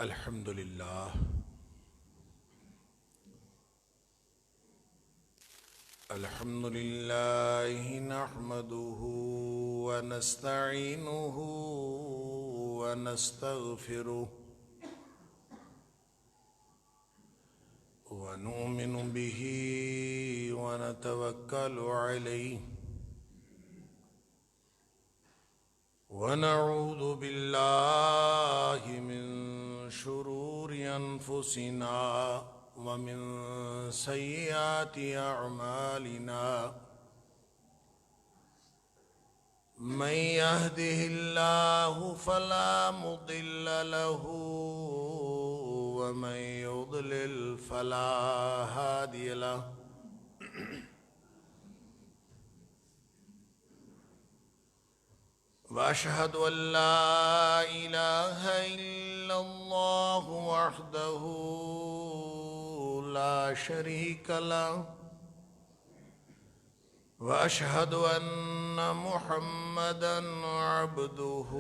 الحمد لله نحمده ونستعينه ونستغفره ونؤمن به ونتوكل عليه ونعوذ بالله من شرور أنفسنا ومن سيئات أعمالنا من يهده الله فلا مضل له ومن يضلل فلا هادي له وأشهد أن لا إله إلا الله وحده لا شريك له وأشهد أن محمدًا عبده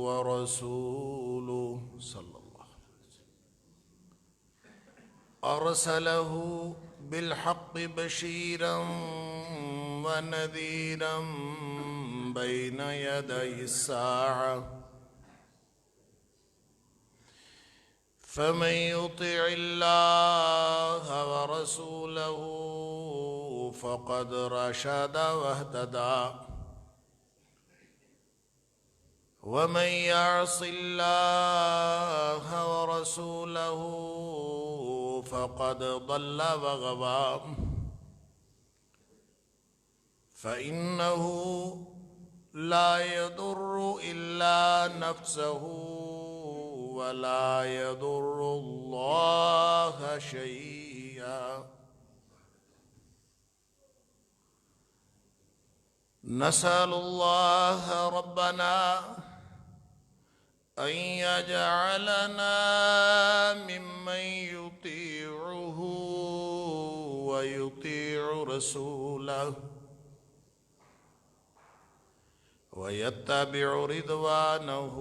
ورسوله صلى الله عليه وسلم أرسله بالحق بشيرًا ونذيرًا بين يدي الساعة فمن يطع الله ورسوله فقد رشد واهتدى ومن يعص الله ورسوله فقد ضل وغوى فإنه لا يضر إلا نفسه ولا يضر الله شيئا نسأل الله ربنا أن يجعلنا ممن يطيعه ويطيع رسوله ويتبع رضوانه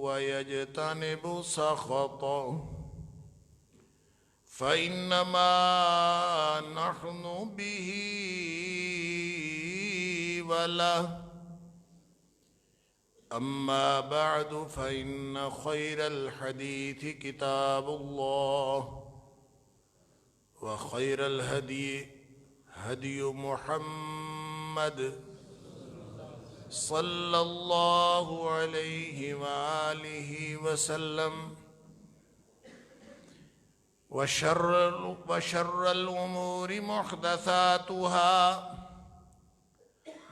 ويجتنب سخطه فإنما نحن به وله أما بعد فإن خير الحديث كتاب الله وخير الهدي هدي محمد صلى الله عليه وآله وسلم وشر الأمور محدثاتها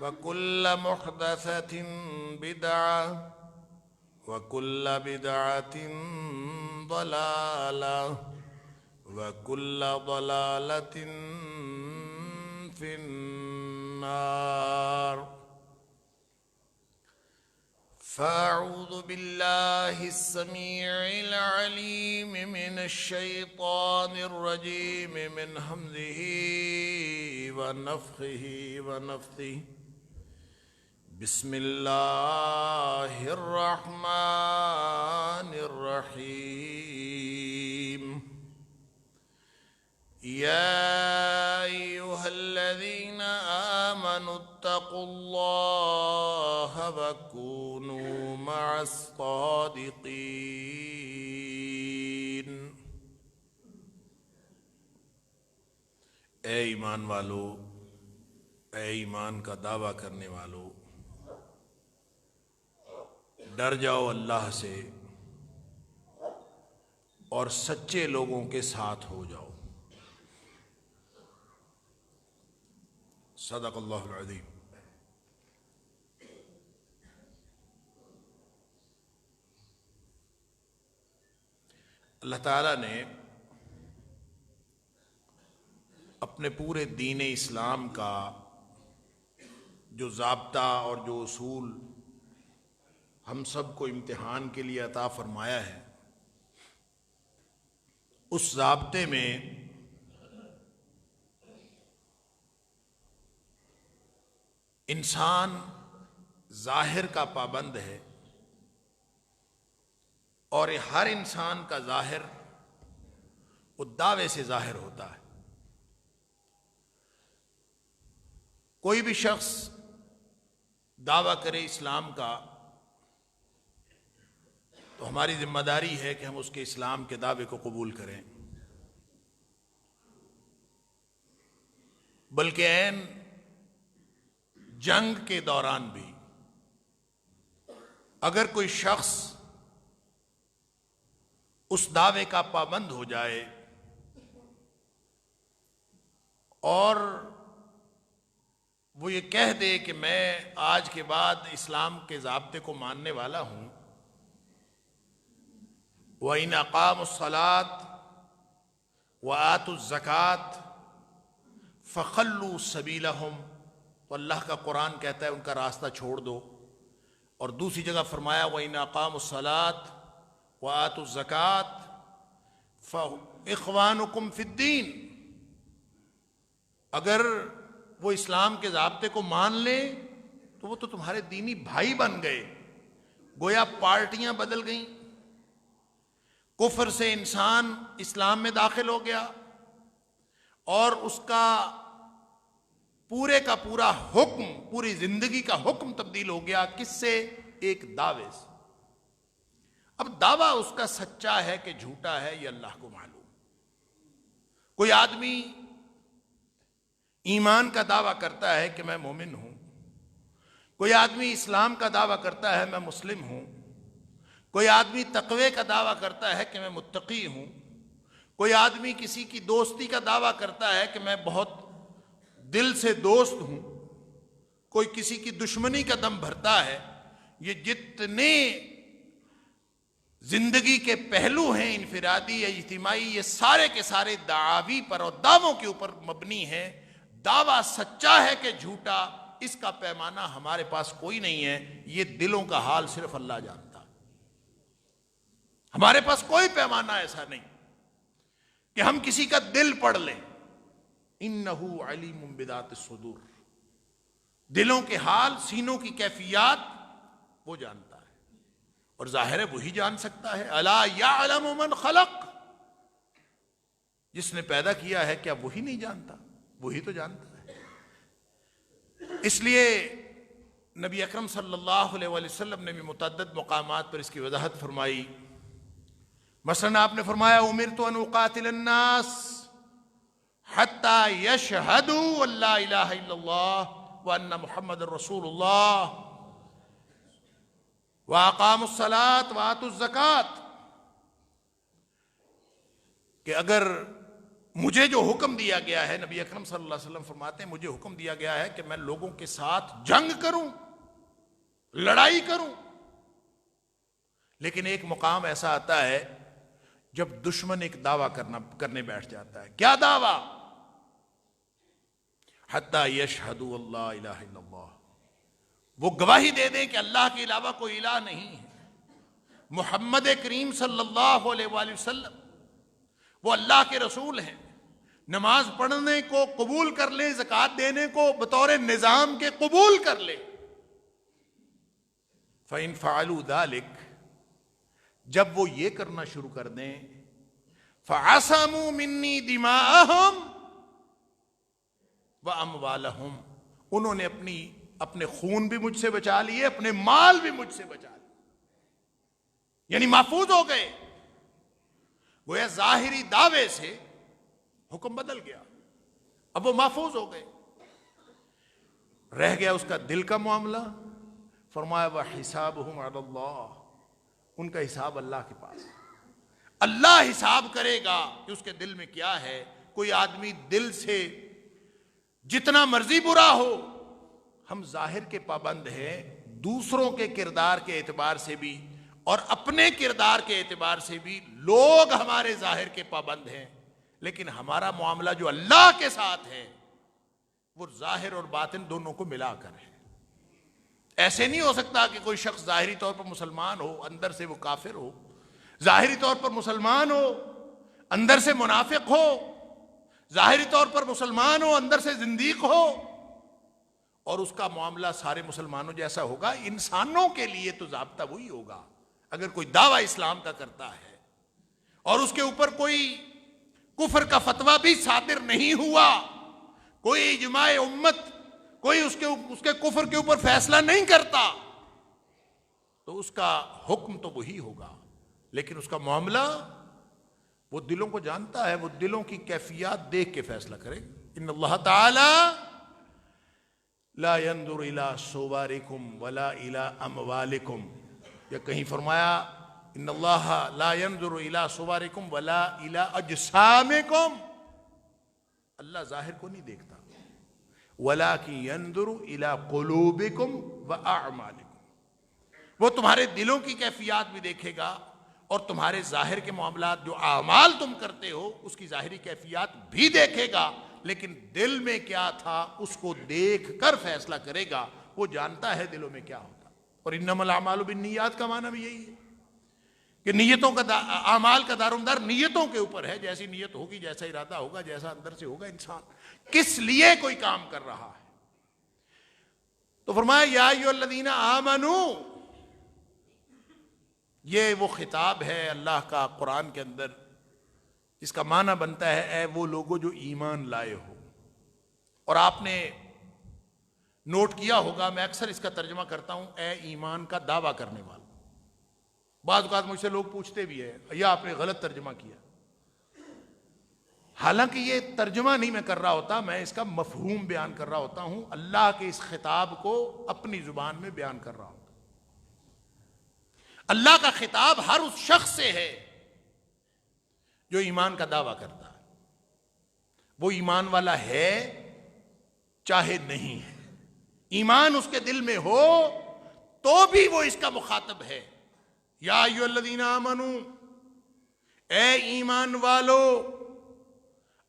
وكل محدثة بدعة وكل بدعة ضلالة وكل ضلالة في النار فأعوذ بالله السميع العليم من الشيطان الرجيم من همزه ونفخه ونفثه بسم الله الرحمن الرحيم يا أيها الذين آمنوا اتقوا الله وكونوا مع الصادقين اے ایمان والو، اے ایمان کا دعویٰ کرنے والو، ڈر جاؤ اللہ سے اور سچے لوگوں کے ساتھ ہو جاؤ۔ صدق اللہ العظیم۔ اللہ تعالیٰ نے اپنے پورے دین اسلام کا جو ضابطہ اور جو اصول ہم سب کو امتحان کے لیے عطا فرمایا ہے، اس ضابطے میں انسان ظاہر کا پابند ہے اور ہر انسان کا ظاہر وہ دعوے سے ظاہر ہوتا ہے. کوئی بھی شخص دعویٰ کرے اسلام کا تو ہماری ذمہ داری ہے کہ ہم اس کے اسلام کے دعوے کو قبول کریں، بلکہ عین جنگ کے دوران بھی اگر کوئی شخص اس دعوے کا پابند ہو جائے اور وہ یہ کہہ دے کہ میں آج کے بعد اسلام کے ضابطے کو ماننے والا ہوں، وَإِنْ أَقَامُوا الصَّلَاةَ وَآتُوا الزَّكَاةَ فَخَلُّوا سَبِيلَهُمْ، تو اللہ کا قرآن کہتا ہے ان کا راستہ چھوڑ دو. اور دوسری جگہ فرمایا وَإِنْ أَقَامُوا الصَّلَاةَ وَآتُوا الزَّكَاةَ فَإِخْوَانُكُمْ فِي الدِّينِ، اگر وہ اسلام کے ضابطے کو مان لیں تو وہ تو تمہارے دینی بھائی بن گئے. گویا پارٹیاں بدل گئیں، کفر سے انسان اسلام میں داخل ہو گیا اور اس کا پورے کا پورا حکم، پوری زندگی کا حکم تبدیل ہو گیا. کس سے؟ ایک دعوے سے. اب دعویٰ اس کا سچا ہے کہ جھوٹا ہے یہ اللہ کو معلوم. کوئی آدمی ایمان کا دعویٰ کرتا ہے کہ میں مومن ہوں، کوئی آدمی اسلام کا دعویٰ کرتا ہے میں مسلم ہوں، کوئی آدمی تقوی کا دعویٰ کرتا ہے کہ میں متقی ہوں، کوئی آدمی کسی کی دوستی کا دعویٰ کرتا ہے کہ میں بہت دل سے دوست ہوں، کوئی کسی کی دشمنی کا دم بھرتا ہے. یہ جتنے زندگی کے پہلو ہیں انفرادی یا اجتماعی، یہ سارے کے سارے دعاوی پر اور دعووں کے اوپر مبنی ہیں. دعویٰ سچا ہے کہ جھوٹا، اس کا پیمانہ ہمارے پاس کوئی نہیں ہے. یہ دلوں کا حال صرف اللہ جانتا. ہمارے پاس کوئی پیمانہ ایسا نہیں کہ ہم کسی کا دل پڑھ لیں. انہ علیم بذات الصدور، دلوں کے حال، سینوں کی کیفیات وہ جانتا ہے، اور ظاہر ہے وہی جان سکتا ہے. الا یعلم من خلق، جس نے پیدا کیا ہے کیا وہی نہیں جانتا؟ وہی تو جانتا ہے. اس لیے نبی اکرم صلی اللہ علیہ وآلہ وسلم نے بھی متعدد مقامات پر اس کی وضاحت فرمائی. مثلا آپ نے فرمایا امرت ان اقاتل الناس حتی یشہدوا ان لا الہ الا اللہ وان محمد رسول اللہ واقاموا الصلاۃ وآتوا الزکاۃ، کہ اگر مجھے جو حکم دیا گیا ہے، نبی اکرم صلی اللہ علیہ وسلم فرماتے ہیں مجھے حکم دیا گیا ہے کہ میں لوگوں کے ساتھ جنگ کروں، لڑائی کروں، لیکن ایک مقام ایسا آتا ہے جب دشمن ایک دعویٰ کرنے بیٹھ جاتا ہے. کیا دعویٰ؟ حتی یشہدوا اللہ الہ الا اللہ، وہ گواہی دے دیں کہ اللہ کے علاوہ کوئی الہ نہیں ہے، محمد کریم صلی اللہ علیہ وآلہ وسلم وہ اللہ کے رسول ہیں، نماز پڑھنے کو قبول کر لیں، زکوٰۃ دینے کو بطور نظام کے قبول کر لیں. فَإِن فَعَلُوا ذَلِكَ، جب وہ یہ کرنا شروع کر دیں، فَعَصَمُوا مِنِّي دِمَاءَهُمْ وَأَمْوَالَهُمْ، انہوں نے اپنے خون بھی مجھ سے بچا لیے، اپنے مال بھی مجھ سے بچا لیے، یعنی محفوظ ہو گئے. گویا ظاہری دعوے سے حکم بدل گیا، اب وہ محفوظ ہو گئے. رہ گیا اس کا دل کا معاملہ. فرمایا وَحِسَابُهُمْ عَلَى اللَّهِ، ان کا حساب اللہ کے پاس، اللہ حساب کرے گا کہ اس کے دل میں کیا ہے. کوئی آدمی دل سے جتنا مرضی برا ہو، ہم ظاہر کے پابند ہیں، دوسروں کے کردار کے اعتبار سے بھی اور اپنے کردار کے اعتبار سے بھی لوگ ہمارے ظاہر کے پابند ہیں، لیکن ہمارا معاملہ جو اللہ کے ساتھ ہے وہ ظاہر اور باطن دونوں کو ملا کر ہے. ایسے نہیں ہو سکتا کہ کوئی شخص ظاہری طور پر مسلمان ہو اندر سے وہ کافر ہو، ظاہری طور پر مسلمان ہو اندر سے منافق ہو، ظاہری طور پر مسلمان ہو اندر سے زندیق ہو، اور اس کا معاملہ سارے مسلمانوں جیسا ہوگا. انسانوں کے لیے تو ضابطہ وہی ہوگا. اگر کوئی دعویٰ اسلام کا کرتا ہے اور اس کے اوپر کوئی کفر کا فتویٰ بھی صادر نہیں ہوا، کوئی اجماع امت، کوئی اس کے کفر کے اوپر فیصلہ نہیں کرتا، تو اس کا حکم تو وہی ہوگا، لیکن اس کا معاملہ وہ دلوں کو جانتا ہے، وہ دلوں کی کیفیات دیکھ کے فیصلہ کرے۔ ان اللہ تعالی لا ينظر الى صورکم ولا الى اموالکم، یا کہیں فرمایا ان اللہ لا ينظر الى صورکم ولا الى اجسامکم، اللہ ظاہر کو نہیں دیکھتا، ولکن ينظر الى قلوبکم واعمالکم، وہ تمہارے دلوں کی کیفیات بھی دیکھے گا اور تمہارے ظاہر کے معاملات، جو اعمال تم کرتے ہو اس کی ظاہری کیفیات بھی دیکھے گا، لیکن دل میں کیا تھا اس کو دیکھ کر فیصلہ کرے گا، وہ جانتا ہے دلوں میں کیا ہوتا۔ اور انما الاعمال بالنیات کا معنی بھی یہی ہے کہ نیتوں کا اعمال کا دارومدار نیتوں کے اوپر ہے، جیسی نیت ہوگی، جیسا ارادہ ہوگا، جیسا اندر سے ہوگا انسان کس لیے کوئی کام کر رہا ہے۔ تو فرمایا یا ایھا الذین آمنوا، یہ وہ خطاب ہے اللہ کا قرآن کے اندر جس کا معنی بنتا ہے اے وہ لوگوں جو ایمان لائے ہو۔ اور آپ نے نوٹ کیا ہوگا، میں اکثر اس کا ترجمہ کرتا ہوں اے ایمان کا دعویٰ کرنے والا۔ بعض اوقات مجھ سے لوگ پوچھتے بھی ہیں یا آپ نے غلط ترجمہ کیا، حالانکہ یہ ترجمہ نہیں میں کر رہا ہوتا، میں اس کا مفہوم بیان کر رہا ہوتا ہوں، اللہ کے اس خطاب کو اپنی زبان میں بیان کر رہا ہوتا۔ اللہ کا خطاب ہر اس شخص سے ہے جو ایمان کا دعویٰ کرتا ہے، وہ ایمان والا ہے چاہے نہیں ہے، ایمان اس کے دل میں ہو تو بھی وہ اس کا مخاطب ہے۔ یا ایھا الذین آمنوا، اے ایمان والو۔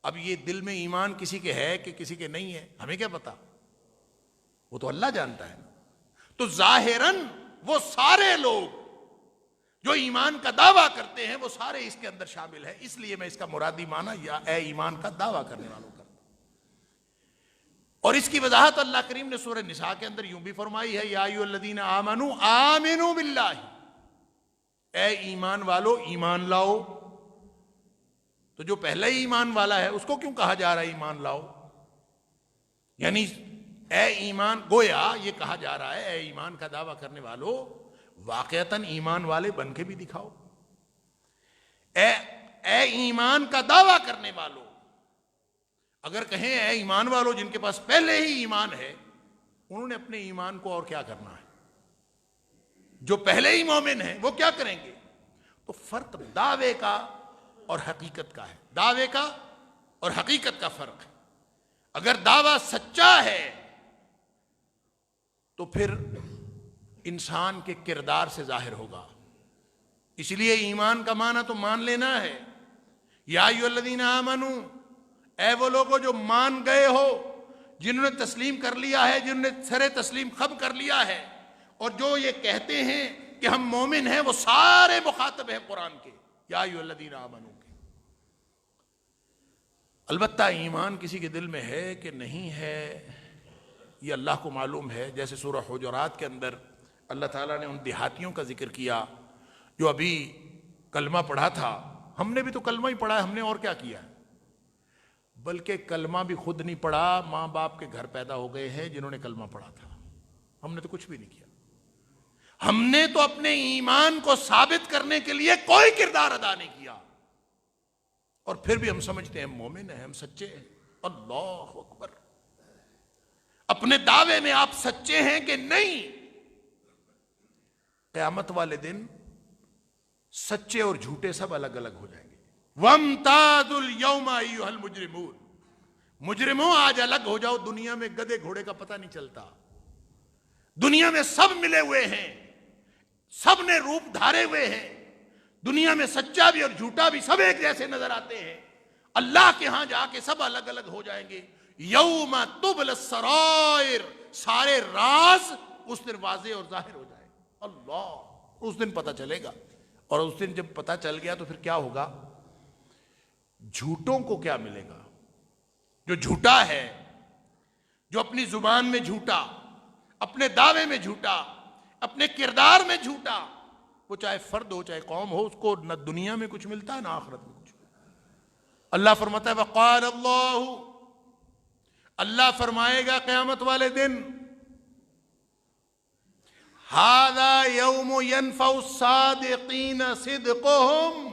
اب یہ دل میں ایمان کسی کے ہے کہ کسی کے نہیں ہے ہمیں کیا پتا، وہ تو اللہ جانتا ہے۔ تو ظاہراً وہ سارے لوگ جو ایمان کا دعویٰ کرتے ہیں وہ سارے اس کے اندر شامل ہیں، اس لیے میں اس کا مرادی معنی یا اے ایمان کا دعویٰ کرنے والوں کرتا ہوں۔ اور اس کی وضاحت اللہ کریم نے سورہ نساء کے اندر یوں بھی فرمائی ہے، یا ایھا الذین آمنوا آمنوا باللہ، اے ایمان والو ایمان لاؤ۔ تو جو پہلے ہی ایمان والا ہے اس کو کیوں کہا جا رہا ہے ایمان لاؤ؟ یعنی اے ایمان، گویا یہ کہا جا رہا ہے اے ایمان کا دعویٰ کرنے والو واقعتاً ایمان والے بن کے بھی دکھاؤ۔ اے ایمان کا دعویٰ کرنے والو، اگر کہیں اے ایمان والو جن کے پاس پہلے ہی ایمان ہے، انہوں نے اپنے ایمان کو اور کیا کرنا ہے؟ جو پہلے ہی مومن ہیں وہ کیا کریں گے؟ تو فرق دعوے کا اور حقیقت کا ہے، دعوے کا اور حقیقت کا فرق ہے۔ اگر دعویٰ سچا ہے تو پھر انسان کے کردار سے ظاہر ہوگا، اس لیے ایمان کا معنی تو مان لینا ہے۔ یا ایھا الذین آمنوا، اے وہ لوگوں جو مان گئے ہو، جنہوں نے تسلیم کر لیا ہے، جنہوں نے سر تسلیم خم کر لیا ہے، اور جو یہ کہتے ہیں کہ ہم مومن ہیں، وہ سارے مخاطب ہیں قرآن کے یا ایھا الذین آمنوا کے۔ البتہ ایمان کسی کے دل میں ہے کہ نہیں ہے یہ اللہ کو معلوم ہے۔ جیسے سورہ حجرات کے اندر اللہ تعالیٰ نے ان دیہاتیوں کا ذکر کیا جو ابھی کلمہ پڑھا تھا، ہم نے بھی تو کلمہ ہی پڑھا ہے، ہم نے اور کیا کیا ہے؟ بلکہ کلمہ بھی خود نہیں پڑھا، ماں باپ کے گھر پیدا ہو گئے ہیں جنہوں نے کلمہ پڑھا تھا، ہم نے تو کچھ بھی نہیں کیا۔ ہم نے تو اپنے ایمان کو ثابت کرنے کے لیے کوئی کردار ادا نہیں کیا، اور پھر بھی ہم سمجھتے ہیں ہم مومن ہیں، ہم سچے ہیں۔ اللہ اکبر! اپنے دعوے میں آپ سچے ہیں کہ نہیں؟ قیامت والے دن سچے اور جھوٹے سب الگ الگ ہو جائیں گے۔ وَامْتَازُوا الْيَوْمَ أَيُّهَا الْمُجْرِمُونَ، مجرموں آج الگ ہو جاؤ۔ دنیا میں گدھے گھوڑے کا پتہ نہیں چلتا، دنیا میں سب ملے ہوئے ہیں، سب نے روپ دھارے ہوئے ہیں، دنیا میں سچا بھی اور جھوٹا بھی سب ایک جیسے نظر آتے ہیں، اللہ کے ہاں جا کے سب الگ الگ ہو جائیں گے۔ یوم تبل السرائر، سارے راز اس دن واضح اور ظاہر ہو جائے۔ اللہ، اس دن پتہ چلے گا، اور اس دن جب پتہ چل گیا تو پھر کیا ہوگا؟ جھوٹوں کو کیا ملے گا؟ جو جھوٹا ہے، جو اپنی زبان میں جھوٹا، اپنے دعوے میں جھوٹا، اپنے کردار میں جھوٹا، وہ چاہے فرد ہو چاہے قوم ہو، اس کو نہ دنیا میں کچھ ملتا ہے نہ آخرت میں کچھ ملتا ہے۔ اللہ فرماتا ہے وقال اللہ، اللہ فرمائے گا قیامت والے دن ھذا یوم ینفع الصادقین صدقہم،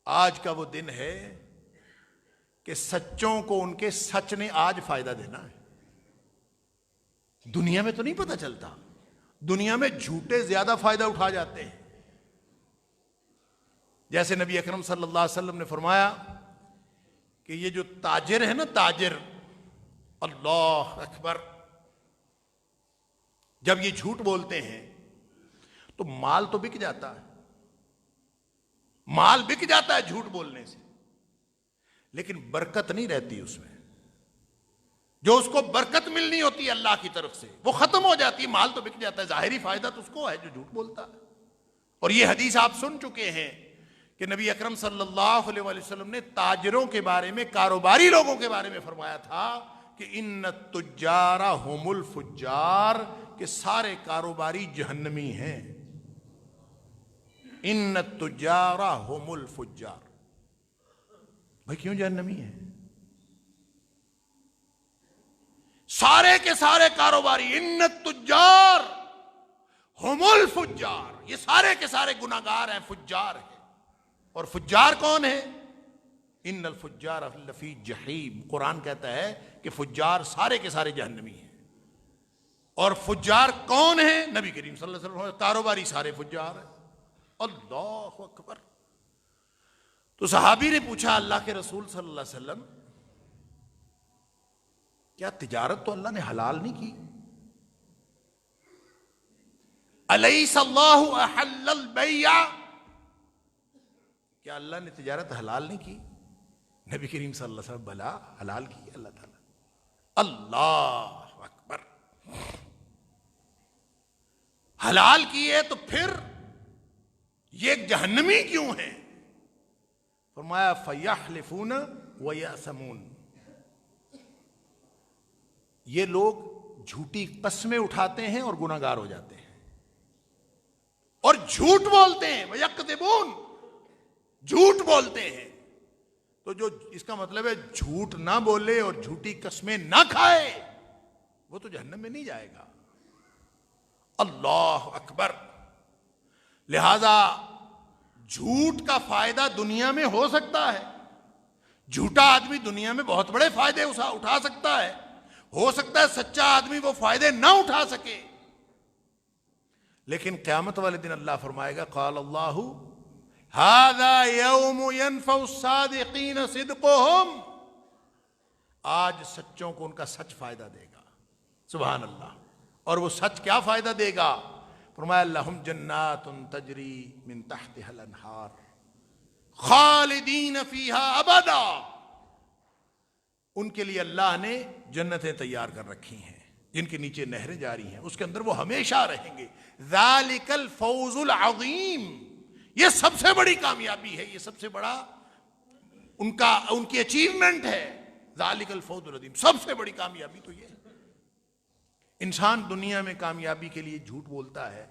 آج کا وہ دن ہے کہ سچوں کو ان کے سچ نے آج فائدہ دینا ہے۔ دنیا میں تو نہیں پتہ چلتا، دنیا میں جھوٹے زیادہ فائدہ اٹھا جاتے ہیں۔ جیسے نبی اکرم صلی اللہ علیہ وسلم نے فرمایا کہ یہ جو تاجر ہے نا، تاجر، اللہ اکبر، جب یہ جھوٹ بولتے ہیں تو مال تو بک جاتا ہے، مال بک جاتا ہے جھوٹ بولنے سے، لیکن برکت نہیں رہتی اس میں۔ جو اس کو برکت ملنی ہوتی ہے اللہ کی طرف سے وہ ختم ہو جاتی ہے، مال تو بک جاتا ہے، ظاہری فائدہ تو اس کو ہے جو جھوٹ بولتا ہے۔ اور یہ حدیث آپ سن چکے ہیں کہ نبی اکرم صلی اللہ علیہ وسلم نے تاجروں کے بارے میں، کاروباری لوگوں کے بارے میں فرمایا تھا کہ ان التجار هم الفجار، کہ سارے کاروباری جہنمی ہیں۔ ان التجار هم الفجار، بھائی کیوں جہنمی ہیں؟ سارے کے سارے کاروباری، ان التجار هم الفجار، یہ سارے کے سارے گناہگار ہیں، فجار ہیں۔ اور فجار کون ہے؟ ان الفجار لفی جحیم، قرآن کہتا ہے کہ فجار سارے کے سارے جہنمی ہیں۔ اور فجار کون ہیں؟ نبی کریم صلی اللہ علیہ وسلم، کاروباری سارے فجار ہیں۔ اللہ اکبر۔ تو صحابی نے پوچھا اللہ کے رسول صلی اللہ علیہ وسلم، کیا تجارت تو اللہ نے حلال نہیں کی؟ الیس اللہ احل البیع، کیا اللہ نے تجارت حلال نہیں کی؟ نبی کریم صلی اللہ علیہ وسلم، بلا، حلال کی اللہ تعالیٰ۔ اللہ اکبر، حلال کی ہے تو پھر یہ جہنمی کیوں ہیں؟ فرمایا فَيَحْلِفُونَ وَيَأْثَمُونَ، یہ لوگ جھوٹی قسمیں اٹھاتے ہیں اور گناہگار ہو جاتے ہیں، اور جھوٹ بولتے ہیں، وَيَكْذِبُونَ، جھوٹ بولتے ہیں۔ تو جو اس کا مطلب ہے جھوٹ نہ بولے اور جھوٹی قسمیں نہ کھائے وہ تو جہنم میں نہیں جائے گا۔ اللہ اکبر۔ لہذا جھوٹ کا فائدہ دنیا میں ہو سکتا ہے، جھوٹا آدمی دنیا میں بہت بڑے فائدے اٹھا سکتا ہے، ہو سکتا ہے سچا آدمی وہ فائدے نہ اٹھا سکے، لیکن قیامت والے دن اللہ فرمائے گا قال اللہ ھذا یوم ینفع الصادقین صدقہم، آج سچوں کو ان کا سچ فائدہ دے گا۔ سبحان اللہ۔ اور وہ سچ کیا فائدہ دے گا؟ فرمایا لہم جنات تجری من تحتها الانہار خالدین فیہا ابدا، ان کے لیے اللہ نے جنتیں تیار کر رکھی ہیں جن کے نیچے نہریں جاری ہیں، اس کے اندر وہ ہمیشہ رہیں گے۔ ذالک الفوز العظیم، یہ سب سے بڑی کامیابی ہے، یہ سب سے بڑا ان کی اچیومنٹ ہے۔ ذالک الفوز العظیم، سب سے بڑی کامیابی تو یہ ہے۔ انسان دنیا میں کامیابی کے لیے جھوٹ بولتا ہے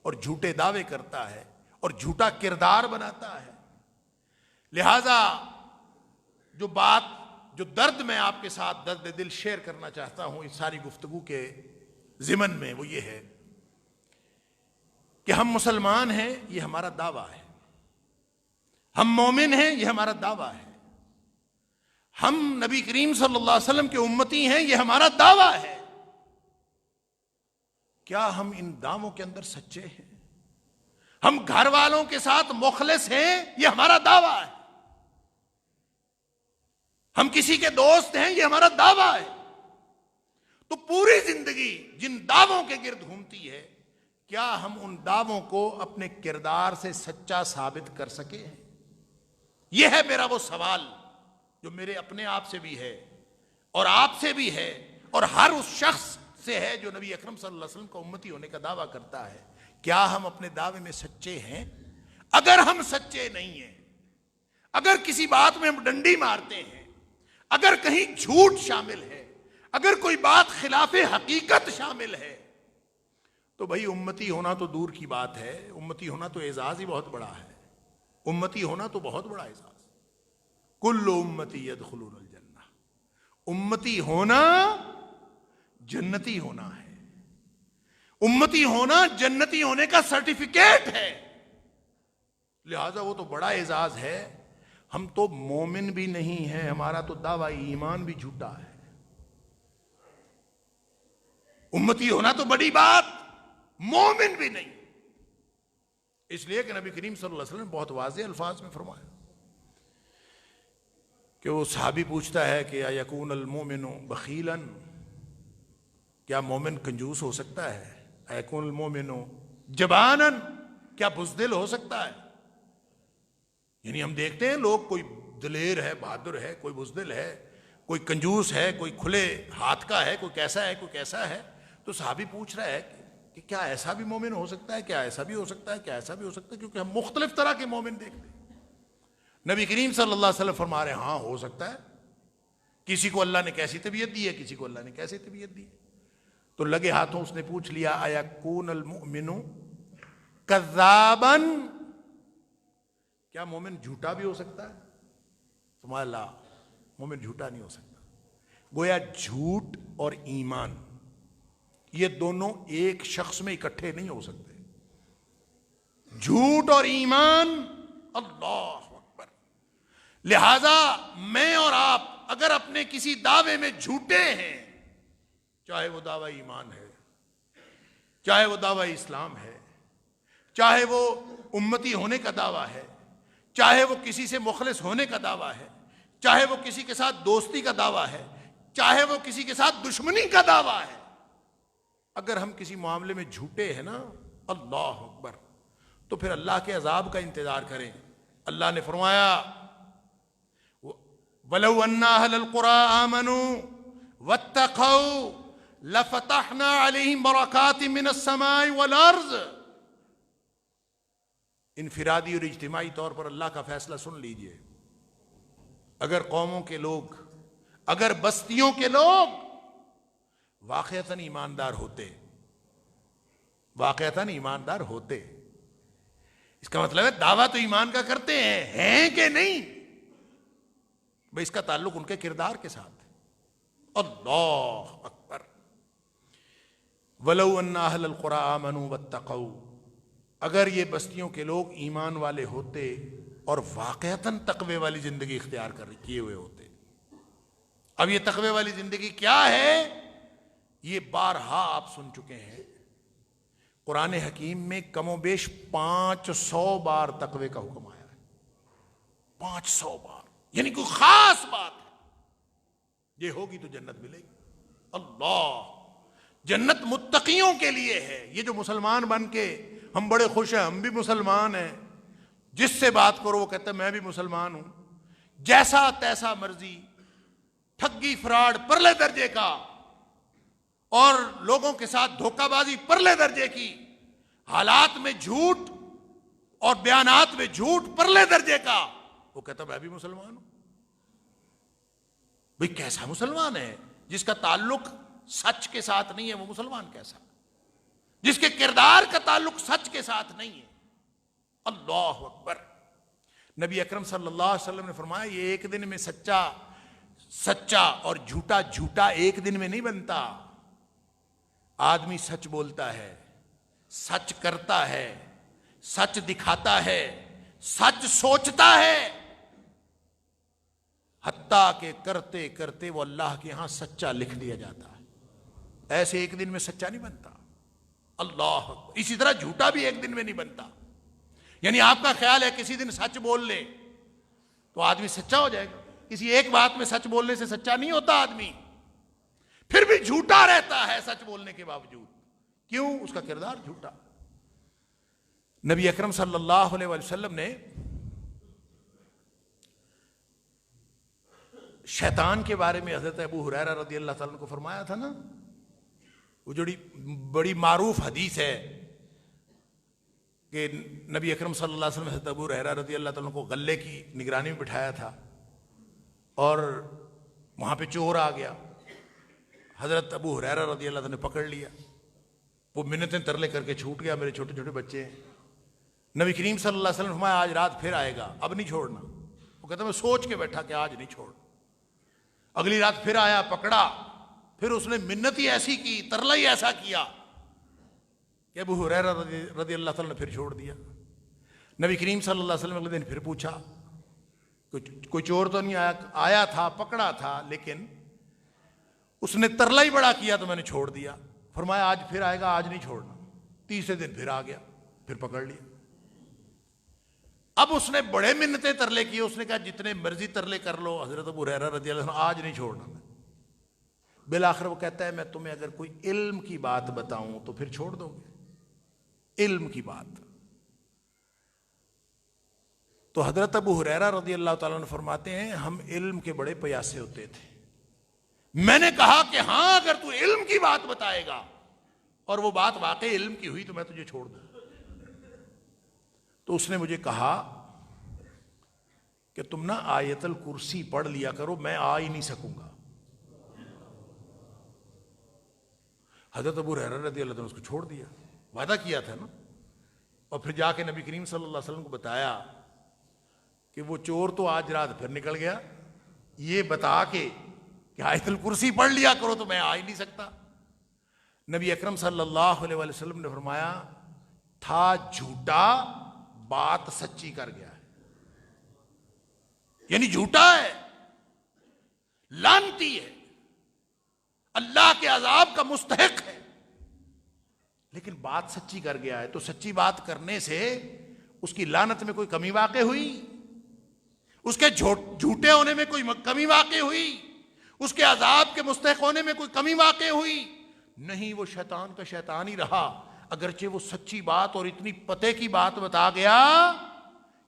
اور جھوٹے دعوے کرتا ہے اور جھوٹا کردار بناتا ہے۔ لہذا جو درد میں آپ کے ساتھ درد دل شیئر کرنا چاہتا ہوں اس ساری گفتگو کے ضمن میں، وہ یہ ہے کہ ہم مسلمان ہیں، یہ ہمارا دعویٰ ہے، ہم مومن ہیں، یہ ہمارا دعویٰ ہے، ہم نبی کریم صلی اللہ علیہ وسلم کے امتی ہیں، یہ ہمارا دعویٰ ہے۔ کیا ہم ان دعووں کے اندر سچے ہیں؟ ہم گھر والوں کے ساتھ مخلص ہیں، یہ ہمارا دعویٰ ہے۔ ہم کسی کے دوست ہیں، یہ ہمارا دعویٰ ہے۔ تو پوری زندگی جن دعووں کے گرد گھومتی ہے، کیا ہم ان دعووں کو اپنے کردار سے سچا ثابت کر سکے ہیں؟ یہ ہے میرا وہ سوال جو میرے اپنے آپ سے بھی ہے اور آپ سے بھی ہے اور ہر اس شخص سے ہے جو نبی اکرم صلی اللہ علیہ وسلم کا امتی ہونے کا دعویٰ کرتا ہے۔ کیا ہم اپنے دعوے میں سچے ہیں؟ اگر ہم سچے نہیں ہیں، اگر کسی بات میں ہم ڈنڈی مارتے ہیں، اگر کہیں جھوٹ شامل ہے، اگر کوئی بات خلاف حقیقت شامل ہے، تو بھائی امتی ہونا تو دور کی بات ہے، امتی ہونا تو اعزاز ہی بہت بڑا ہے، امتی ہونا تو بہت بڑا اعزاز۔ کل امتی یدخلون الجنہ، امتی ہونا جنتی ہونا ہے، امتی ہونا جنتی ہونے کا سرٹیفکیٹ ہے، لہذا وہ تو بڑا اعزاز ہے۔ ہم تو مومن بھی نہیں ہیں، ہمارا تو دعویٰ ایمان بھی جھوٹا ہے۔ امتی ہونا تو بڑی بات، مومن بھی نہیں، اس لیے کہ نبی کریم صلی اللہ علیہ وسلم نے بہت واضح الفاظ میں فرمایا کہ وہ صحابی پوچھتا ہے کہ ایکون المومن بخیلا، کیا مومن کنجوس ہو سکتا ہے؟ ایکون المومن جبانا، کیا بزدل ہو سکتا ہے؟ یعنی ہم دیکھتے ہیں لوگ، کوئی دلیر ہے، بہادر ہے، کوئی بزدل ہے، کوئی کنجوس ہے، کوئی کھلے ہاتھ کا ہے، کوئی کیسا ہے، کوئی کیسا ہے۔ تو صحابی پوچھ رہا ہے کہ کیا ایسا بھی مومن ہو سکتا ہے؟ کیا ایسا بھی ہو سکتا ہے؟ کیا ایسا بھی ہو سکتا ہے؟ کیونکہ ہم مختلف طرح کے مومن دیکھتے ہیں۔ نبی کریم صلی اللہ علیہ وسلم فرما رہے ہیں ہاں ہو سکتا ہے، کسی کو اللہ نے کیسی طبیعت دی ہے، کسی کو اللہ نے کیسی طبیعت دی ہے۔ تو لگے ہاتھوں اس نے پوچھ لیا ایکون المؤمن کذابا، کیا مومن جھوٹا بھی ہو سکتا ہے؟ فرمایا لا، مومن جھوٹا نہیں ہو سکتا۔ گویا جھوٹ اور ایمان یہ دونوں ایک شخص میں اکٹھے نہیں ہو سکتے۔ جھوٹ اور ایمان، اللہ اکبر۔ لہذا میں اور آپ اگر اپنے کسی دعوے میں جھوٹے ہیں، چاہے وہ دعویٰ ایمان ہے، چاہے وہ دعویٰ اسلام ہے، چاہے وہ امتی ہونے کا دعویٰ ہے، چاہے وہ کسی سے مخلص ہونے کا دعویٰ ہے، چاہے وہ کسی کے ساتھ دوستی کا دعویٰ ہے، چاہے وہ کسی کے ساتھ دشمنی کا دعویٰ ہے، اگر ہم کسی معاملے میں جھوٹے ہیں نا، اللہ اکبر، تو پھر اللہ کے عذاب کا انتظار کریں۔ اللہ نے فرمایا وَلَوْ أَنَّ أَهْلَ الْقُرَىٰ آمَنُوا وَاتَّقَوْا لَفَتَحْنَا عَلَيْهِمْ بَرَكَاتٍ مِّنَ السَّمَاءِ وَالْأَرْضِ۔ انفرادی اور اجتماعی طور پر اللہ کا فیصلہ سن لیجئے، اگر قوموں کے لوگ، اگر بستیوں کے لوگ واقعتاً ایماندار ہوتے، واقعتاً ایماندار ہوتے، اس کا مطلب ہے دعویٰ تو ایمان کا کرتے ہیں کہ نہیں؟ بھئی اس کا تعلق ان کے کردار کے ساتھ ہے۔ اللہ اکبر۔ وَلَوْ أَنَّ أَهْلَ الْقُرَىٰ آمَنُوا وَاتَّقَوْا، اگر یہ بستیوں کے لوگ ایمان والے ہوتے اور واقعتاً تقوی والی زندگی اختیار کیے ہوئے ہوتے۔ اب یہ تقوی والی زندگی کیا ہے؟ یہ بارہا آپ سن چکے ہیں، قرآن حکیم میں کم و بیش 500 بار تقوی کا حکم آیا ہے، 500 بار، یعنی کوئی خاص بات ہے، یہ ہوگی تو جنت ملے گی۔ اللہ، جنت متقیوں کے لیے ہے۔ یہ جو مسلمان بن کے ہم بڑے خوش ہیں، ہم بھی مسلمان ہیں، جس سے بات کرو وہ کہتا ہے میں بھی مسلمان ہوں، جیسا تیسا مرضی، ٹھگی فراڈ پرلے درجے کا، اور لوگوں کے ساتھ دھوکہ بازی پرلے درجے کی، حالات میں جھوٹ اور بیانات میں جھوٹ پرلے درجے کا، وہ کہتا میں بھی مسلمان ہوں۔ بھئی کیسا مسلمان ہے؟ جس کا تعلق سچ کے ساتھ نہیں ہے وہ مسلمان کیسا؟ جس کے کردار کا تعلق سچ کے ساتھ نہیں ہے۔ اللہ اکبر۔ نبی اکرم صلی اللہ علیہ وسلم نے فرمایا یہ ایک دن میں سچا اور جھوٹا جھوٹا ایک دن میں نہیں بنتا۔ آدمی سچ بولتا ہے، سچ کرتا ہے، سچ دکھاتا ہے، سچ سوچتا ہے، حتیٰ کہ کرتے کرتے وہ اللہ کے ہاں سچا لکھ دیا جاتا ہے۔ ایسے ایک دن میں سچا نہیں بنتا۔ اللہ اکبر۔ اسی طرح جھوٹا بھی ایک دن میں نہیں بنتا۔ یعنی آپ کا خیال ہے کسی دن سچ بول لے تو آدمی سچا ہو جائے گا؟ کسی ایک بات میں سچ بولنے سے سچا نہیں ہوتا آدمی، پھر بھی جھوٹا رہتا ہے سچ بولنے کے باوجود۔ کیوں؟ اس کا کردار جھوٹا۔ نبی اکرم صلی اللہ علیہ وسلم نے شیطان کے بارے میں حضرت ابو ہریرہ رضی اللہ تعالیٰ عنہ کو فرمایا تھا نا، وہ جو بڑی معروف حدیث ہے کہ نبی اکرم صلی اللہ علیہ وسلم حضرت ابو ہریرہ رضی اللہ تعالیٰ عنہ کو غلے کی نگرانی میں بٹھایا تھا، اور وہاں پہ چور آ گیا، حضرت ابو ہریرہ رضی اللہ تعالیٰ نے پکڑ لیا، وہ منتیں ترلے کر کے چھوٹ گیا، میرے چھوٹے چھوٹے بچے ہیں۔ نبی کریم صلی اللہ علیہ وسلم نے فرمایا آج رات پھر آئے گا، اب نہیں چھوڑنا۔ وہ کہتا میں سوچ کے بیٹھا کہ آج نہیں چھوڑ۔ اگلی رات پھر آیا، پکڑا، پھر اس نے منت ہی ایسی کی، ترلا ہی ایسا کیا کہ ابو ہریرہ رضی اللہ تعالیٰ نے پھر چھوڑ دیا۔ نبی کریم صلی اللہ علیہ وسلم اگلے دن پھر پوچھا، کوئی چور تو نہیں آیا؟ آیا تھا، پکڑا تھا، لیکن اس نے ترلا ہی بڑا کیا تو میں نے چھوڑ دیا۔ فرمایا آج پھر آئے گا، آج نہیں چھوڑنا۔ تیسرے دن پھر آ گیا، پھر پکڑ لیا۔ اب اس نے بڑے منتیں ترلے کیے، اس نے کہا جتنے مرضی ترلے کر لو حضرت ابو ہریرہ رضی اللہ عنہ، آج نہیں چھوڑنا میں۔ بالآخر وہ کہتا ہے میں تمہیں اگر کوئی علم کی بات بتاؤں تو پھر چھوڑ دو گے؟ علم کی بات۔ تو حضرت ابو ہریرہ رضی اللہ تعالیٰ عنہ فرماتے ہیں ہم علم کے بڑے پیاسے ہوتے تھے۔ میں نے کہا کہ ہاں اگر تو علم کی بات بتائے گا اور وہ بات واقعی علم کی ہوئی تو میں تجھے چھوڑ دوں۔ تو اس نے مجھے کہا کہ تم نا آیت الکرسی پڑھ لیا کرو، میں آ ہی نہیں سکوں گا۔ حضرت ابو ہریرہ رضی اللہ عنہ اس کو چھوڑ دیا، وعدہ کیا تھا نا۔ اور پھر جا کے نبی کریم صلی اللہ علیہ وسلم کو بتایا کہ وہ چور تو آج رات پھر نکل گیا، یہ بتا کے کہ آیت الکرسی پڑھ لیا کرو تو میں آ ہی نہیں سکتا۔ نبی اکرم صلی اللہ علیہ وسلم نے فرمایا تھا جھوٹا، بات سچی کر گیا ہے، یعنی جھوٹا ہے، لعنتی ہے، اللہ کے عذاب کا مستحق ہے، لیکن بات سچی کر گیا ہے۔ تو سچی بات کرنے سے اس کی لعنت میں کوئی کمی واقع ہوئی؟ اس کے جھوٹے ہونے میں کوئی کمی واقع ہوئی؟ اس کے عذاب کے مستحق ہونے میں کوئی کمی واقع ہوئی؟ نہیں، وہ شیطان کا شیطان ہی رہا، اگرچہ وہ سچی بات اور اتنی پتے کی بات بتا گیا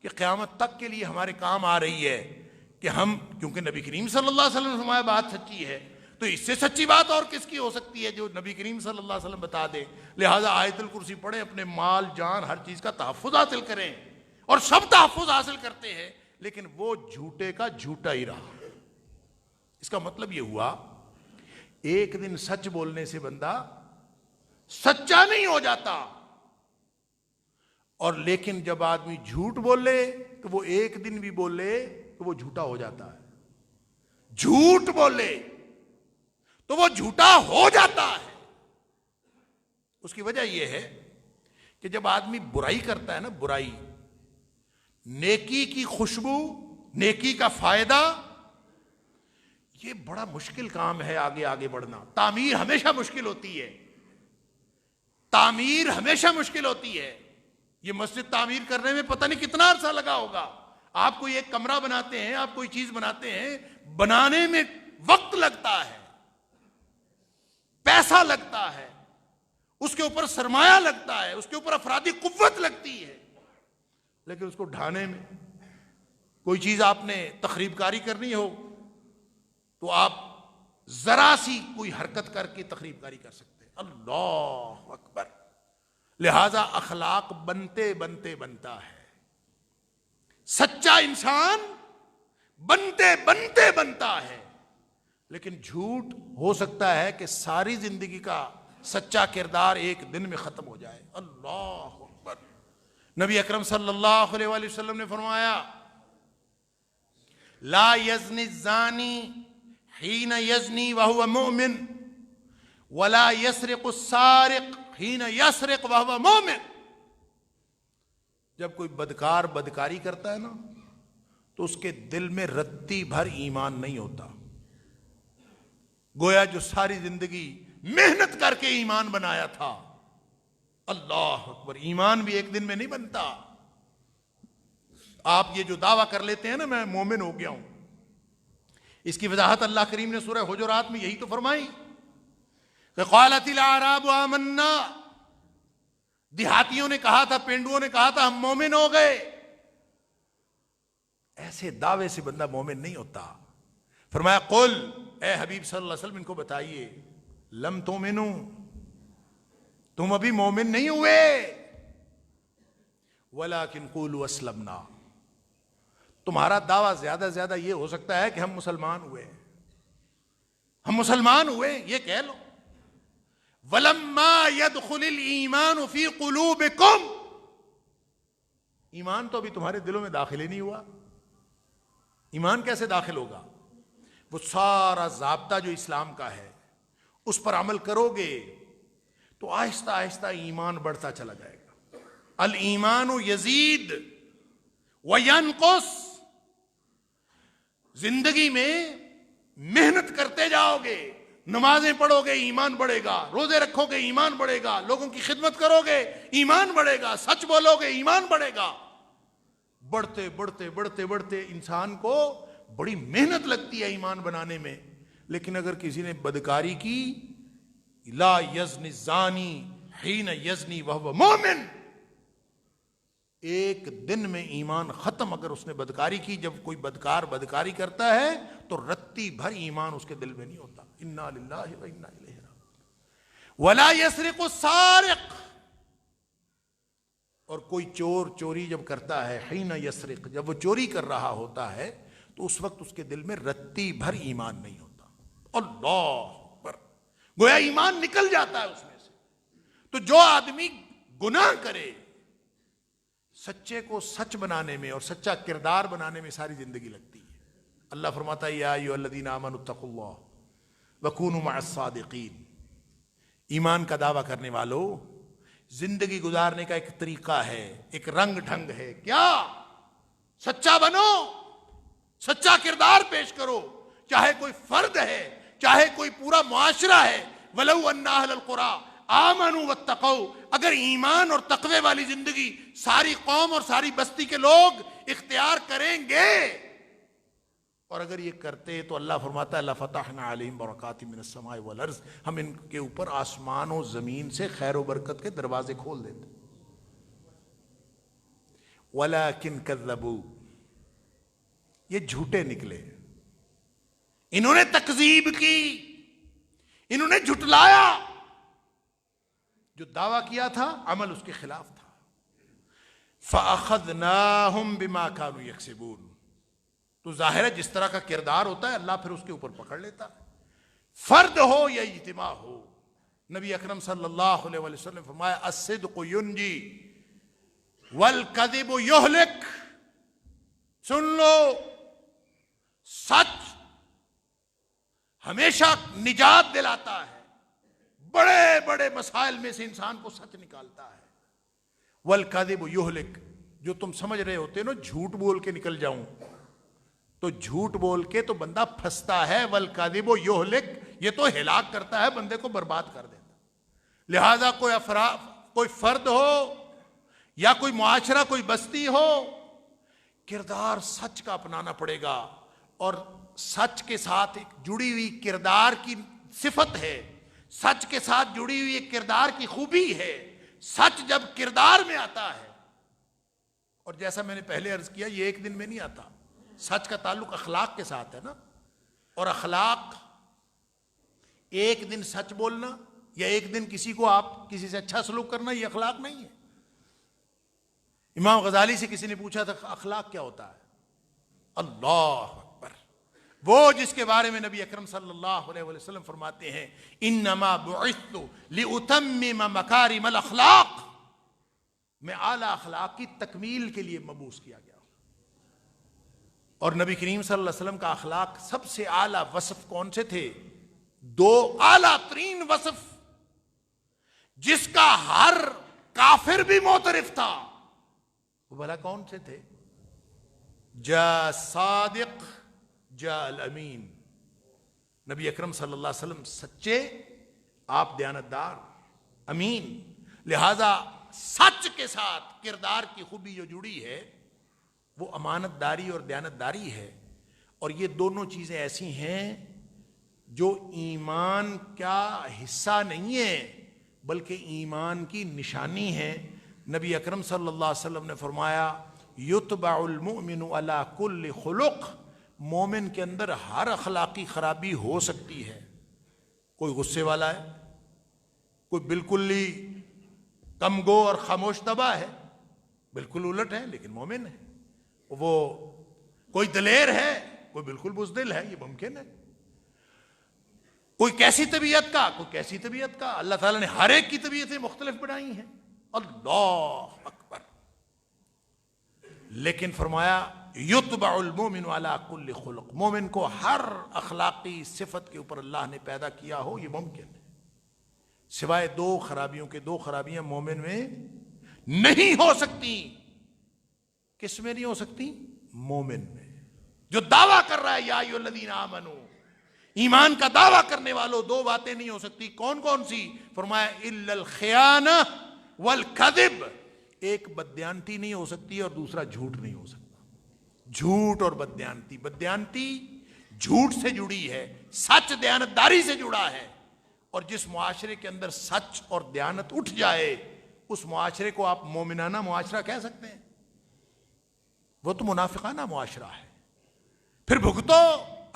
کہ قیامت تک کے لیے ہمارے کام آ رہی ہے کہ ہم، کیونکہ نبی کریم صلی اللہ علیہ وسلم نے فرمایا بات سچی ہے، تو اس سے سچی بات اور کس کی ہو سکتی ہے جو نبی کریم صلی اللہ علیہ وسلم بتا دے۔ لہٰذا آیت الکرسی پڑھیں، اپنے مال جان ہر چیز کا تحفظ حاصل کریں، اور سب تحفظ حاصل کرتے ہیں، لیکن وہ جھوٹے کا جھوٹا ہی رہا۔ اس کا مطلب یہ ہوا ایک دن سچ بولنے سے بندہ سچا نہیں ہو جاتا، اور لیکن جب آدمی جھوٹ بولے تو وہ ایک دن بھی بولے تو وہ جھوٹا ہو جاتا ہے۔ جھوٹ بولے تو وہ جھوٹا ہو جاتا ہے۔ اس کی وجہ یہ ہے کہ جب آدمی برائی کرتا ہے نا، برائی، نیکی کی خوشبو، نیکی کا فائدہ، یہ بڑا مشکل کام ہے۔ آگے آگے بڑھنا، تعمیر ہمیشہ مشکل ہوتی ہے، تعمیر ہمیشہ مشکل ہوتی ہے۔ یہ مسجد تعمیر کرنے میں پتہ نہیں کتنا عرصہ لگا ہوگا۔ آپ کوئی ایک کمرہ بناتے ہیں، آپ کوئی چیز بناتے ہیں، بنانے میں وقت لگتا ہے، پیسہ لگتا ہے، اس کے اوپر سرمایہ لگتا ہے، اس کے اوپر افرادی قوت لگتی ہے، لیکن اس کو ڈھانے میں، کوئی چیز آپ نے تخریب کاری کرنی ہو تو آپ ذرا سی کوئی حرکت کر کے تخریب کاری کر سکتے ہیں۔ اللہ اکبر۔ لہذا اخلاق بنتے بنتے بنتا ہے، سچا انسان بنتے بنتے بنتا ہے، لیکن جھوٹ ہو سکتا ہے کہ ساری زندگی کا سچا کردار ایک دن میں ختم ہو جائے۔ اللہ اکبر۔ نبی اکرم صلی اللہ علیہ وآلہ وسلم نے فرمایا لا یزنی الزانی حین یزنی وہو مؤمن ولا یسرق السارق حین یسرق وہو مؤمن۔ جب کوئی بدکار بدکاری کرتا ہے نا تو اس کے دل میں رتی بھر ایمان نہیں ہوتا، گویا جو ساری زندگی محنت کر کے ایمان بنایا تھا۔ اللہ اکبر۔ ایمان بھی ایک دن میں نہیں بنتا۔ آپ یہ جو دعویٰ کر لیتے ہیں نا میں مومن ہو گیا ہوں، اس کی وضاحت اللہ کریم نے سورہ حجرات میں یہی تو فرمائی کہ قالت الاعراب آمنا، دیہاتیوں نے کہا تھا، پینڈوؤں نے کہا تھا ہم مومن ہو گئے۔ ایسے دعوے سے بندہ مومن نہیں ہوتا۔ فرمایا قل، اے حبیب صلی اللہ علیہ وسلم ان کو بتائیے، لم تؤمنوا، تم ابھی مومن نہیں ہوئے، ولیکن قولوا اسلمنا، تمہارا دعویٰ زیادہ سے زیادہ یہ ہو سکتا ہے کہ ہم مسلمان ہوئے، ہم مسلمان ہوئے، یہ کہہ لو۔ وَلَمَّا يَدْخُلِ الْإِيمَانُ فِي قُلُوبِكُمْ، ایمان تو ابھی تمہارے دلوں میں داخل ہی نہیں ہوا. ایمان کیسے داخل ہوگا؟ وہ سارا ضابطہ جو اسلام کا ہے اس پر عمل کرو گے تو آہستہ آہستہ ایمان بڑھتا چلا جائے گا. الایمان یزید وینقص. زندگی میں محنت کرتے جاؤ گے، نمازیں پڑھو گے ایمان بڑھے گا، روزے رکھو گے ایمان بڑھے گا، لوگوں کی خدمت کرو گے ایمان بڑھے گا، سچ بولو گے ایمان بڑھے گا. بڑھتے بڑھتے بڑھتے بڑھتے انسان کو بڑی محنت لگتی ہے ایمان بنانے میں. لیکن اگر کسی نے بدکاری کی، لا یزنی الزانی حین یزنی وہو مومن، ایک دن میں ایمان ختم. اگر اس نے بدکاری کی، جب کوئی بدکار بدکاری کرتا ہے تو رتی بھر ایمان اس کے دل میں نہیں ہوتا. انا للہ و انا الیہ راجعون. ولا یسرق السارق، اور کوئی چور چوری جب کرتا ہے، حین یسرق، جب وہ چوری کر رہا ہوتا ہے تو اس وقت اس کے دل میں رتی بھر ایمان نہیں ہوتا. اللہ اکبر، گویا ایمان نکل جاتا ہے اس میں سے. تو جو آدمی گناہ کرے، سچے کو سچ بنانے میں اور سچا کردار بنانے میں ساری زندگی لگتی ہے. اللہ فرماتا ہے یا ایھا الذین آمنوا اتقوا اللہ وکونوا مع الصادقین. ایمان کا دعویٰ کرنے والو، زندگی گزارنے کا ایک طریقہ ہے، ایک رنگ ڈھنگ ہے. کیا؟ سچا بنو، سچا کردار پیش کرو، چاہے کوئی فرد ہے، چاہے کوئی پورا معاشرہ ہے. وَلَوْ أَنَّ أَهْلَ الْقُرَىٰ آمنوا واتقوا، اگر ایمان اور تقوی والی زندگی ساری قوم اور ساری بستی کے لوگ اختیار کریں گے، اور اگر یہ کرتے تو اللہ فرماتا ہے لَفَتَحْنَا عَلَيْهِمْ بَرَكَاتٍ مِّنَ السَّمَاءِ وَالْأَرْضِ، ہم ان کے اوپر آسمان و زمین سے خیر و برکت کے دروازے کھول دیتے. وَلَكِنْ كَذَّبُوا، یہ جھوٹے نکلے، انہوں نے تکذیب کی، انہوں نے جھٹلایا. جو دعویٰ کیا تھا عمل اس کے خلاف تھا. فَأَخَذْنَاهُمْ بِمَا كَانُوا يَكْسِبُونَ. تو ظاہر ہے جس طرح کا کردار ہوتا ہے اللہ پھر اس کے اوپر پکڑ لیتا ہے، فرد ہو یا اجتماع ہو. نبی اکرم صلی اللہ علیہ وسلم فرمایا الصدق ینجی والکذب یہلک. سن لو، سچ ہمیشہ نجات دلاتا ہے، بڑے بڑے مسائل میں سے انسان کو سچ نکالتا ہے. والکذب یہلک، جو تم سمجھ رہے ہوتے نا جھوٹ بول کے نکل جاؤں، تو جھوٹ بول کے تو بندہ پھنستا ہے. والکذب یہلک، یہ تو ہلاک کرتا ہے، بندے کو برباد کر دیتا. لہذا کوئی فرد ہو یا کوئی معاشرہ، کوئی بستی ہو، کردار سچ کا اپنانا پڑے گا. اور سچ کے ساتھ ایک جڑی ہوئی کردار کی صفت ہے، سچ کے ساتھ جڑی ہوئی ایک کردار کی خوبی ہے. سچ جب کردار میں آتا ہے، اور جیسا میں نے پہلے عرض کیا یہ ایک دن میں نہیں آتا. سچ کا تعلق اخلاق کے ساتھ ہے نا، اور اخلاق ایک دن سچ بولنا یا ایک دن کسی کو آپ کسی سے اچھا سلوک کرنا، یہ اخلاق نہیں ہے. امام غزالی سے کسی نے پوچھا تھا اخلاق کیا ہوتا ہے؟ اللہ اکبر، وہ جس کے بارے میں نبی اکرم صلی اللہ علیہ وسلم فرماتے ہیں انما بعثت لاتمم مکارم الاخلاق، میں اعلیٰ اخلاق کی تکمیل کے لیے مبعوث کیا گیا. اور نبی کریم صلی اللہ علیہ وسلم کا اخلاق سب سے اعلیٰ وصف کون سے تھے؟ دو اعلیٰ ترین وصف جس کا ہر کافر بھی معترف تھا، وہ بھلا کون سے تھے؟ جا صادق جا الامین. نبی اکرم صلی اللہ علیہ وسلم سچے، آپ دیانتدار، امین. لہذا سچ کے ساتھ کردار کی خوبی جو جڑی ہے وہ امانت داری اور دیانتداری ہے. اور یہ دونوں چیزیں ایسی ہیں جو ایمان کا حصہ نہیں ہے بلکہ ایمان کی نشانی ہے. نبی اکرم صلی اللہ علیہ وسلم نے فرمایا یتبع المؤمن علی کل خلق، مومن کے اندر ہر اخلاقی خرابی ہو سکتی ہے. کوئی غصے والا ہے، کوئی بالکل ہی کم گو اور خاموش طبع ہے، بالکل الٹ ہے لیکن مومن ہے. وہ کوئی دلیر ہے، کوئی بالکل بزدل ہے، یہ ممکن ہے. کوئی کیسی طبیعت کا، کوئی کیسی طبیعت کا. اللہ تعالیٰ نے ہر ایک کی طبیعتیں مختلف بنائی ہیں. اللہ اکبر. لیکن فرمایا یتبع المومن علی کل خلق، مومن کو ہر اخلاقی صفت کے اوپر اللہ نے پیدا کیا ہو یہ ممکن ہے، سوائے دو خرابیوں کے. دو خرابیاں مومن میں نہیں ہو سکتی. کس میں نہیں ہو سکتی؟ مومن میں. جو دعویٰ کر رہا ہے یا ایھا الذین آمنو، ایمان کا دعویٰ کرنے والوں، دو باتیں نہیں ہو سکتی. کون کون سی؟ فرمایا الا الخیانہ والکذب. ایک بددیانتی نہیں ہو سکتی اور دوسرا جھوٹ نہیں ہو سکتا. جھوٹ اور بددیانتی. بددیانتی جھوٹ سے جڑی ہے، سچ دیانتداری سے جڑا ہے. اور جس معاشرے کے اندر سچ اور دیانت اٹھ جائے اس معاشرے کو آپ مومنانہ معاشرہ کہہ سکتے ہیں؟ وہ تو منافقانہ معاشرہ ہے. پھر بھگتو.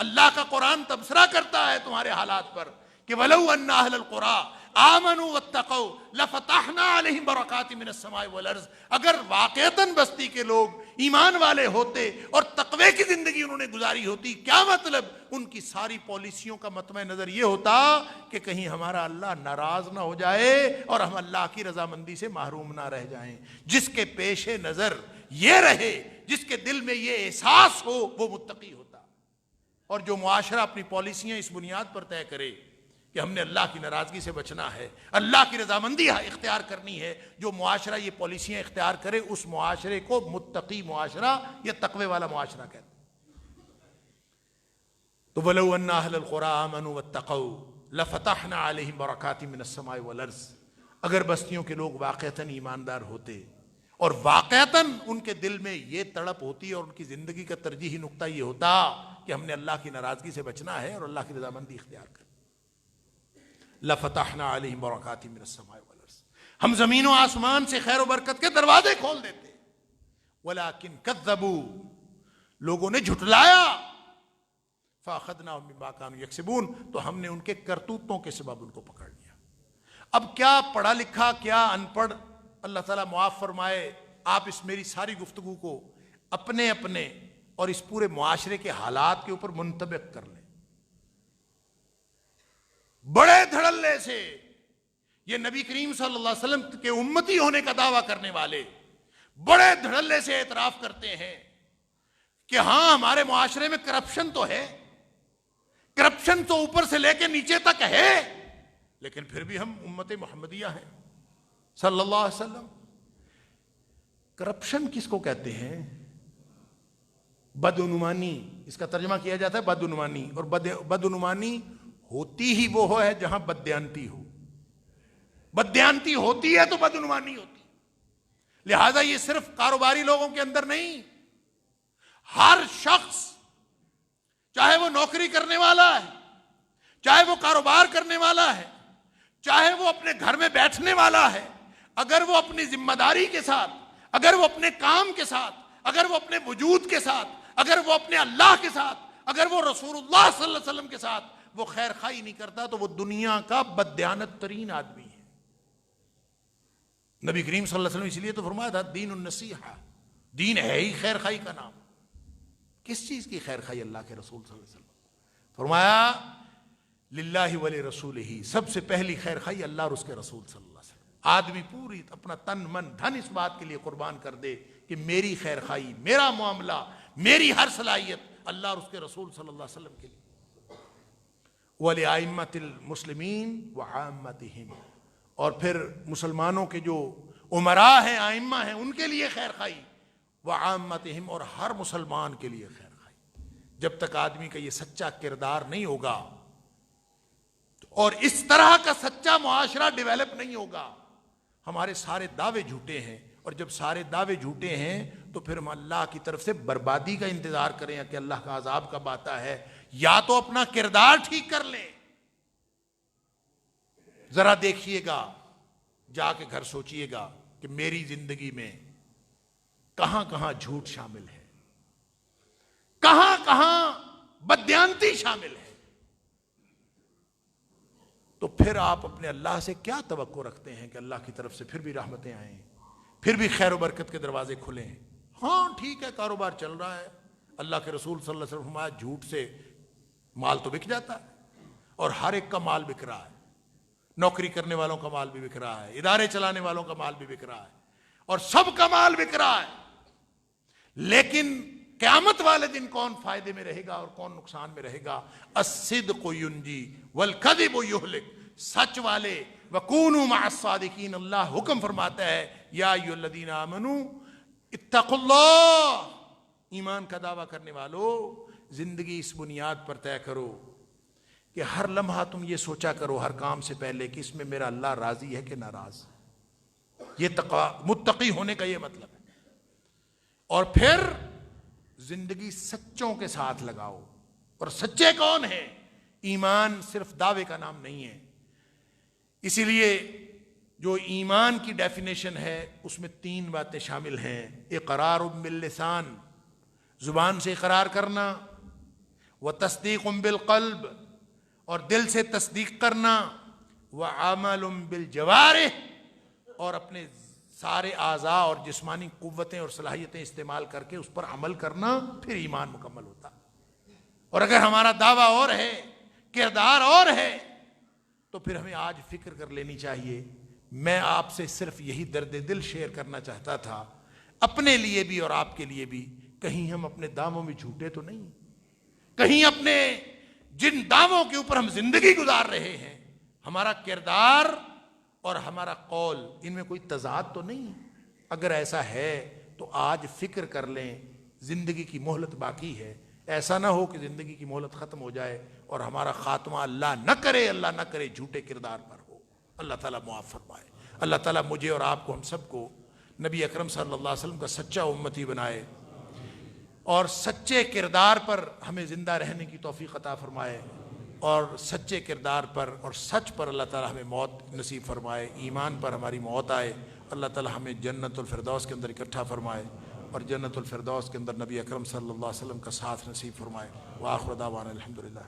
اللہ کا قرآن تبصرہ کرتا ہے تمہارے حالات پر کہ وَلَوْ أَنَّ أَهْلَ الْقُرَىٰ آمنوا واتقوا لفتحنا علیہم برکات من السماء والارض. اگر واقعتاً بستی کے لوگ ایمان والے ہوتے اور تقوی کی زندگی انہوں نے گزاری ہوتی، کیا مطلب؟ ان کی ساری پالیسیوں کا مطمع نظر یہ ہوتا کہ کہیں ہمارا اللہ ناراض نہ ہو جائے اور ہم اللہ کی رضامندی سے محروم نہ رہ جائیں. جس کے پیش نظر یہ رہے، جس کے دل میں یہ احساس ہو، وہ متقی ہوتا. اور جو معاشرہ اپنی پالیسیاں اس بنیاد پر طے کرے کہ ہم نے اللہ کی ناراضگی سے بچنا ہے، اللہ کی رضامندی اختیار کرنی ہے، جو معاشرہ یہ پالیسیاں اختیار کرے اس معاشرے کو متقی معاشرہ یا تقوی والا معاشرہ کہتے ہیں. تو وَلَوْ أَنَّ أَهْلَ الْقُرَىٰ آمَنُوا وَاتَّقَوْا لَفَتَحْنَا عَلَيْهِمْ بَرَكَاتٍ مِّنَ السَّمَاءِ وَالْأَرْضِ. اگر بستیوں کے لوگ واقعتاً ایماندار ہوتے اور واقعتاً ان کے دل میں یہ تڑپ ہوتی اور ان کی زندگی کا ترجیحی نقطہ یہ ہوتا کہ ہم نے اللہ کی ناراضگی سے بچنا ہے اور اللہ کی رضامندی اختیار کرنا، لفتحنا علیہم برکات من السماء والارض، ہم زمین و آسمان سے خیر و برکت کے دروازے کھول دیتے. ولکن کذبوا، لوگوں نے جھٹلایا. فاخذناہم بما كانوا یکسبون، تو ہم نے ان کے کرتوتوں کے سبب ان کو پکڑ لیا. اب کیا پڑھا لکھا کیا ان پڑھ، اللہ تعالیٰ معاف فرمائے، آپ اس میری ساری گفتگو کو اپنے اپنے اور اس پورے معاشرے کے حالات کے اوپر منطبق کر لیں. بڑے دھڑلے سے یہ نبی کریم صلی اللہ علیہ وسلم کے امتی ہونے کا دعویٰ کرنے والے بڑے دھڑلے سے اعتراف کرتے ہیں کہ ہاں ہمارے معاشرے میں کرپشن تو ہے، کرپشن تو اوپر سے لے کے نیچے تک ہے، لیکن پھر بھی ہم امت محمدیہ ہیں صلی اللہ علیہ وسلم. کرپشن کس کو کہتے ہیں؟ بدعنوانی. اس کا ترجمہ کیا جاتا ہے بدعنوانی. اور بدعنوانی ہوتی ہی وہ ہے جہاں بددیانتی ہو. بددیانتی ہوتی ہے تو بدعنوانی ہوتی. لہذا یہ صرف کاروباری لوگوں کے اندر نہیں، ہر شخص چاہے وہ نوکری کرنے والا ہے، چاہے وہ کاروبار کرنے والا ہے، چاہے وہ اپنے گھر میں بیٹھنے والا ہے، اگر وہ اپنی ذمہ داری کے ساتھ، اگر وہ اپنے کام کے ساتھ، اگر وہ اپنے وجود کے ساتھ، اگر وہ اپنے اللہ کے ساتھ، اگر وہ رسول اللہ صلی اللہ علیہ وسلم کے ساتھ وہ خیر خواہی نہیں کرتا تو وہ دنیا کا بددیانت ترین آدمی ہے. نبی کریم صلی اللہ علیہ وسلم اس لیے تو فرمایا تھا دین النصیحہ، دین ہے ہی خیر خواہی کا نام. کس چیز کی خیر خواہی؟ اللہ کے رسول صلی اللہ علیہ وسلم. فرمایا للہ ولرسولہ، سب سے پہلی خیر خواہی اللہ اور اس کے رسول صلی اللہ علیہ وسلم. آدمی پوری اپنا تن من دھن اس بات کے لیے قربان کر دے کہ میری خیر خواہی، میرا معاملہ، میری ہر صلاحیت اللہ اور اس کے رسول صلی اللہ علیہ وسلم کے لیے. وَلِأَئِمَّةِ الْمُسْلِمِينَ وَعَامَّتِهِمْ، اور پھر مسلمانوں کے جو امراء ہیں، ائمہ ہیں، ان کے لیے خیر خواہی. وَعَامَّتِهِمْ، اور ہر مسلمان کے لیے خیر خواہی. جب تک آدمی کا یہ سچا کردار نہیں ہوگا اور اس طرح کا سچا معاشرہ ڈیولپ نہیں ہوگا، ہمارے سارے دعوے جھوٹے ہیں. اور جب سارے دعوے جھوٹے ہیں تو پھر ہم اللہ کی طرف سے بربادی کا انتظار کریں کہ اللہ کا عذاب کب آتا ہے. یا تو اپنا کردار ٹھیک کر لیں. ذرا دیکھیے گا، جا کے گھر سوچئے گا کہ میری زندگی میں کہاں کہاں جھوٹ شامل ہے، کہاں کہاں بددیانتی شامل ہے. تو پھر آپ اپنے اللہ سے کیا توقع رکھتے ہیں کہ اللہ کی طرف سے پھر بھی رحمتیں آئیں، پھر بھی خیر و برکت کے دروازے کھلیں؟ ہاں ٹھیک ہے، کاروبار چل رہا ہے. اللہ کے رسول صلی اللہ علیہ وسلم فرمایا جھوٹ سے مال تو بک جاتا ہے. اور ہر ایک کا مال بک رہا ہے. نوکری کرنے والوں کا مال بھی بک رہا ہے, ادارے چلانے والوں کا مال بھی بک رہا ہے, اور سب کا مال بک رہا ہے. لیکن قیامت والے دن کون فائدے میں رہے گا اور کون نقصان میں رہے گا؟ الصدق ینجی والکذب یہلک. سچ والے وکونوا مع الصادقین. اللہ حکم فرماتا ہے یا ایھا الذین آمنوا اتقوا اللہ. ایمان کا دعویٰ کرنے والو, زندگی اس بنیاد پر طے کرو کہ ہر لمحہ تم یہ سوچا کرو ہر کام سے پہلے کہ اس میں میرا اللہ راضی ہے کہ ناراض. یہ متقی ہونے کا یہ مطلب ہے. اور پھر زندگی سچوں کے ساتھ لگاؤ. اور سچے کون ہیں؟ ایمان صرف دعوے کا نام نہیں ہے. اسی لیے جو ایمان کی ڈیفینیشن ہے اس میں 3 باتیں شامل ہیں. اقرار باللسان, زبان سے اقرار کرنا, وتصدیق بالقلب, اور دل سے تصدیق کرنا, وعمل بالجوارح, اور اپنے سارے اعضاء اور جسمانی قوتیں اور صلاحیتیں استعمال کر کے اس پر عمل کرنا. پھر ایمان مکمل ہوتا. اور اگر ہمارا دعویٰ اور ہے, کردار اور ہے, تو پھر ہمیں آج فکر کر لینی چاہیے. میں آپ سے صرف یہی درد دل شیئر کرنا چاہتا تھا, اپنے لیے بھی اور آپ کے لیے بھی. کہیں ہم اپنے دعووں میں جھوٹے تو نہیں؟ کہیں اپنے جن دعووں کے اوپر ہم زندگی گزار رہے ہیں, ہمارا کردار اور ہمارا قول ان میں کوئی تضاد تو نہیں؟ اگر ایسا ہے تو آج فکر کر لیں, زندگی کی مہلت باقی ہے. ایسا نہ ہو کہ زندگی کی مہلت ختم ہو جائے اور ہمارا خاتمہ اللہ نہ کرے جھوٹے کردار پر ہو. اللہ تعالیٰ معاف فرمائے. اللہ تعالیٰ مجھے اور آپ کو, ہم سب کو نبی اکرم صلی اللہ علیہ وسلم کا سچا امتی بنائے اور سچے کردار پر ہمیں زندہ رہنے کی توفیق عطا فرمائے, اور سچے کردار پر اور سچ پر اللہ تعالیٰ ہمیں موت نصیب فرمائے. ایمان پر ہماری موت آئے. اللہ تعالیٰ ہمیں جنت الفردوس کے اندر اکٹھا فرمائے, اور جنت الفردوس کے اندر نبی اکرم صلی اللہ علیہ وسلم کا ساتھ نصیب فرمائے. وآخر دعوانا الحمدللہ.